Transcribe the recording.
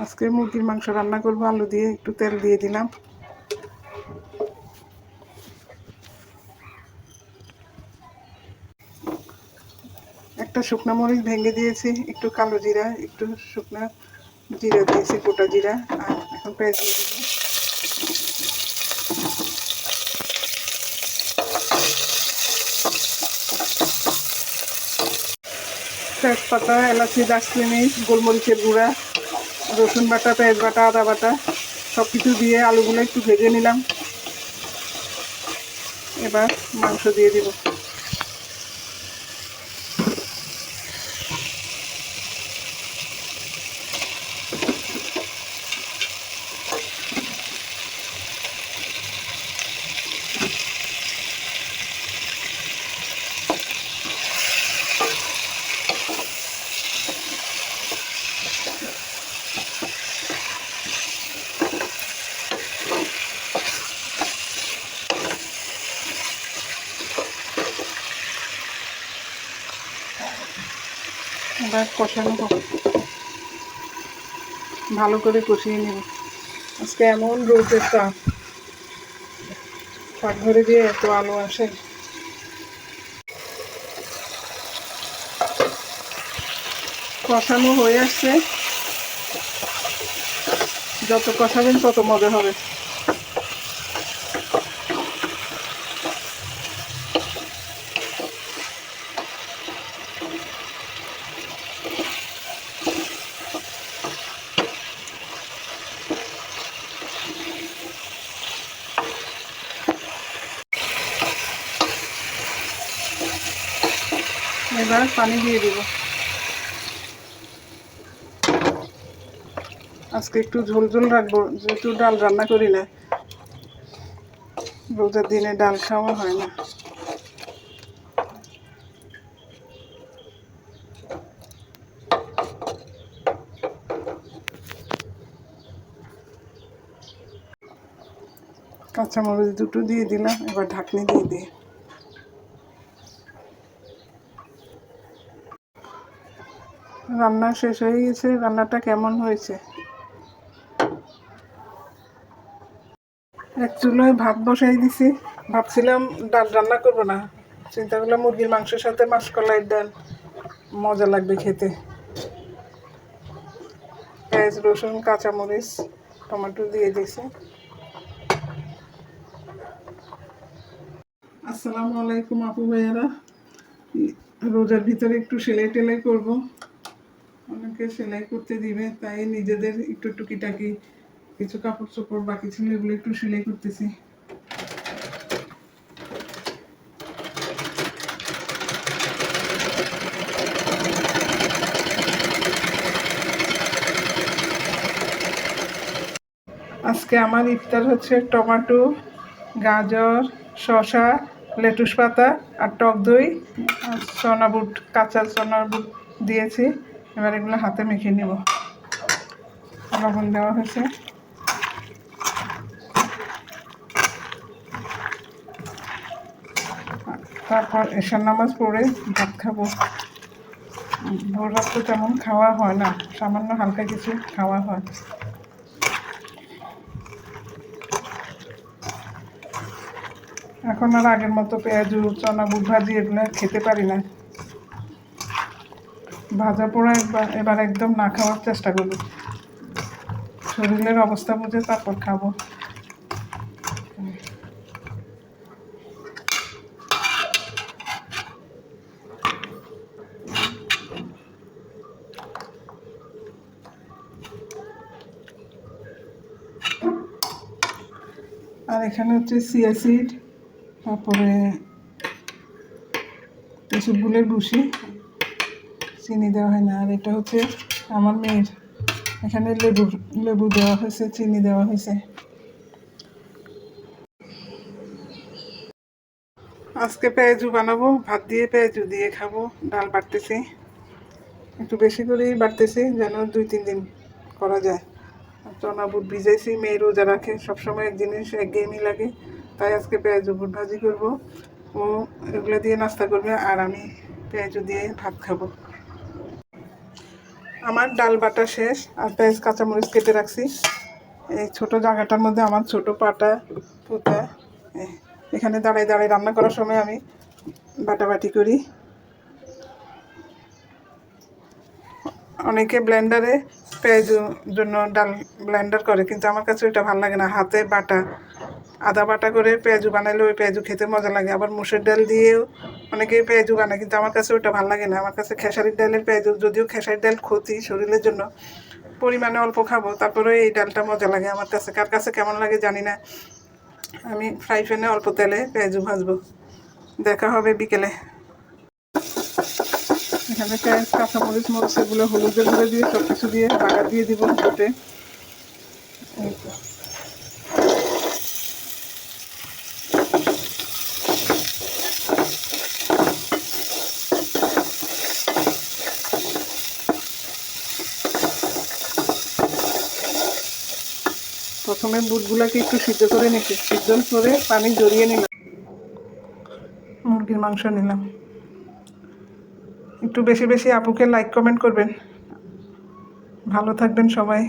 আজকে মুরগির মাংস রান্না করব, আলু দিয়ে একটু তেল দিয়ে দিলাম। একটা শুকনো মরিচ ভেঙে দিয়েছি, একটু কালো জিরা, একটু শুকনো জিরা দিয়েছি, গোটা জিরা। আর এখন পেঁয়াজ দিয়ে দেবো। তেজপাতা, এলাচি, দারচিনি, গোলমরিচের গুঁড়া, রসুন বাটা, পেঁয়াজ বাটা, আদা বাটা সব কিছু দিয়ে আলুগুলো একটু ভেজে নিলাম। এবার মাংস দিয়ে দিব। এবার কষানো হবে, ভালো করে কষিয়ে নেব। আজকে এমন রোদের তাপ, পাকঘরে দিয়ে এত আলো আসে। কষানো হয়ে আসছে, যত কষাবেন তত মজা হবে। এবার পানি দিয়ে দিব। আজকে একটু ঝোল ঝোল রাখবো, যেহেতু ডাল রান্না করি না, রোজার দিনে ডাল খাওয়া হয় না। কাঁচামরিচ দুটো দিয়ে দিলাম, এবার ঢাকনি দিয়ে দিই। রান্না শেষ হয়ে গেছে। রান্নাটা কেমন হয়েছে? এক চুলোয় ভাত বসাই দিছি। ভাবছিলাম ডাল রান্না করবো না, চিন্তা করলাম মুরগির মাংসের সাথে মাসকলাইয়ের ডাল মজা লাগবে খেতে। পেঁয়াজ, রসুন, কাঁচামরিচ, টমেটো দিয়ে দিয়েছি। আসসালামু আলাইকুম আপু ভাইয়ারা। রোজার ভিতরে একটু সেলাই টেলাই করবো, অনেকে সেলাই করতে দিবে, তাই নিজেদের একটু টুকিটাকি কিছু কাপড় চোপড় বাকি ছিল, এগুলো একটু সেলাই করতেছি। আজকে আমার ইফতার হচ্ছে টমেটো, গাজর, শসা, লেটুস পাতা আর টক দই আর চনা বুট, কাঁচা চনা বুট দিয়েছি। এবার এগুলো হাতে মেখে নেব। লবণ দেওয়া হয়েছে। তারপর এশার নামাজ পড়ে ভাত খাবো। ভোর রাত তো তেমন খাওয়া হয় না, সামান্য হালকা কিছু খাওয়া হয়। এখন আর আগের মতো পেঁয়াজু, চনা বুট ভাজি এগুলো খেতে পারি না। ভাজা পোড়া এবার একদম না খাওয়ার চেষ্টা করবো, শরীরের অবস্থা বুঝে তারপর খাবো। আর এখানে হচ্ছে চিয়া সিড, তারপরে ইসবগুলের ভুসি, চিনি দেওয়া হয় না। আর এটা হচ্ছে আমার মেয়ের, এখানে লেবু দেওয়া হয়েছে, চিনি দেওয়া হয়েছে। আজকে পেঁয়াজু বানাবো, ভাত দিয়ে পেঁয়াজু দিয়ে খাবো। ডাল বাটতেছি, একটু বেশি করেই বাটতেছি যেন 2-3 দিন করা যায়। চনা বুট ভিজাইছি, মেয়ে রোজা রাখে, সবসময় এক জিনিস একঘেয়েমি লাগে, তাই আজকে পেঁয়াজু বুট ভাজি করবো। ও এগুলো দিয়ে নাস্তা করবে আর আমি পেঁয়াজু দিয়ে ভাত খাবো। আমার ডাল বাটা শেষ, আর পেঁয়াজ কাঁচামরিচ কেটে রাখছি এই ছোট জায়গাটার মধ্যে। আমার ছোট পাটা পুতা এখানে দাঁড়ায় দাঁড়ায় রান্না করার সময় আমি বাটাবাটি করি। অনেকে ব্লেন্ডারে পেঁয়াজ জন্য ডাল ব্লেন্ডার করে, কিন্তু আমার কাছে ওইটা ভালো লাগে না। হাতে বাটা আদা বাটা করে পেঁয়াজু বানাইলে ওই পেঁয়াজু খেতে মজা লাগে। আবার মুসুর ডাল দিয়েও অনেকে পেঁয়াজু বানায়, কিন্তু আমার কাছে ওইটা ভালো লাগে না। আমার কাছে খেসারির ডালের পেঁয়াজু, যদিও খেসারির ডাল ক্ষতি শরীরের জন্য, পরিমাণে অল্প খাবো, তারপরে এই ডালটা মজা লাগে আমার কাছে। কার কাছে কেমন লাগে জানি না। আমি ফ্রাই প্যানে অল্প তেলে পেঁয়াজু ভাজবো। দেখা হবে বিকেলে। এখানে পেঁয়াজ কাঁচামরিচ মরিচ এগুলো হলুদের গুঁড়ো দিয়ে সব কিছু দিয়ে বাগার দিয়ে দিব ওতে। প্রথমে বুটগুলাকে একটু সিদ্ধ করে নিচ্ছি, সিদ্ধ করে পানি জড়িয়ে নিলাম। মুরগির মাংস নিলাম। একটু বেশি বেশি আপুকে লাইক কমেন্ট করবেন। ভালো থাকবেন সবাই।